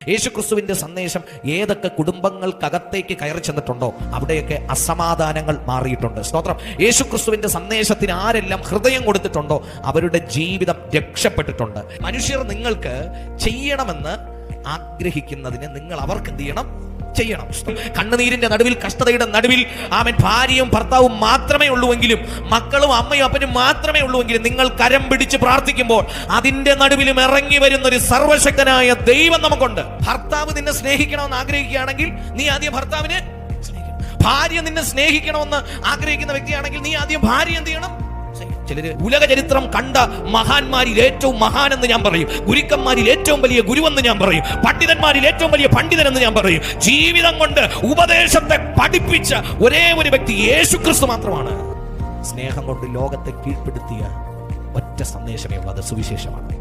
യേശുക്രിസ്തുവിന്റെ സന്ദേശം ഏതൊക്കെ കുടുംബങ്ങൾക്കകത്തേക്ക് കയറി ചെന്നിട്ടുണ്ടോ അവിടെയൊക്കെ അസമാധാനങ്ങൾ മാറിയിട്ടുണ്ട്. സ്തോത്രം. യേശുക്രിസ്തുവിന്റെ സന്ദേശത്തിന് ആരെല്ലാം ഹൃദയം കൊടുത്തിട്ടുണ്ടോ അവരുടെ ജീവിതം രക്ഷപ്പെട്ടിട്ടുണ്ട്. മനുഷ്യർ നിങ്ങൾക്ക് ചെയ്യണമെന്ന് ആഗ്രഹിക്കുന്നതിന് നിങ്ങൾ അവർക്ക് എന്ത് ചെയ്യണം? ചെയ്യണം. കണ്ണുനീരിന്റെ നടുവിൽ, കഷ്ടതയുടെ നടുവിൽ ആമേൻ ഭാര്യയും ഭർത്താവും മാത്രമേ ഉള്ളുവെങ്കിലും, മക്കളും അമ്മയും അപ്പനും മാത്രമേ ഉള്ളുവെങ്കിലും, നിങ്ങൾ കരം പിടിച്ച് പ്രാർത്ഥിക്കുമ്പോൾ അതിന്റെ നടുവിലും ഇറങ്ങി വരുന്ന ഒരു സർവശക്തനായ ദൈവം നമുക്കുണ്ട്. ഭർത്താവ് നിന്നെ സ്നേഹിക്കണമെന്ന് ആഗ്രഹിക്കുകയാണെങ്കിൽ നീ ആദ്യം ഭർത്താവിനെ സ്നേഹിക്കണം. ഭാര്യ നിന്നെ സ്നേഹിക്കണമെന്ന് ആഗ്രഹിക്കുന്ന വ്യക്തിയാണെങ്കിൽ നീ ആദ്യം ഭാര്യ എന്ത് ചെയ്യണം? ചിലര് ഉലക ചരിത്രം കണ്ട മഹാന്മാരിൽ ഏറ്റവും മഹാനെന്ന് ഞാൻ പറയും, ഗുരുക്കന്മാരിൽ ഏറ്റവും വലിയ ഗുരുവെന്ന് ഞാൻ പറയും, പണ്ഡിതന്മാരിൽ ഏറ്റവും വലിയ പണ്ഡിതനെന്ന് ഞാൻ പറയും. ജീവിതം കൊണ്ട് ഉപദേശത്തെ പഠിപ്പിച്ച ഒരേ ഒരു വ്യക്തി യേശുക്രിസ്തു മാത്രമാണ്. സ്നേഹം കൊണ്ട് ലോകത്തെ കീഴ്പ്പെടുത്തിയ ഒറ്റ സന്ദേശമേ ഉള്ളൂ, അത് സുവിശേഷമാണ്.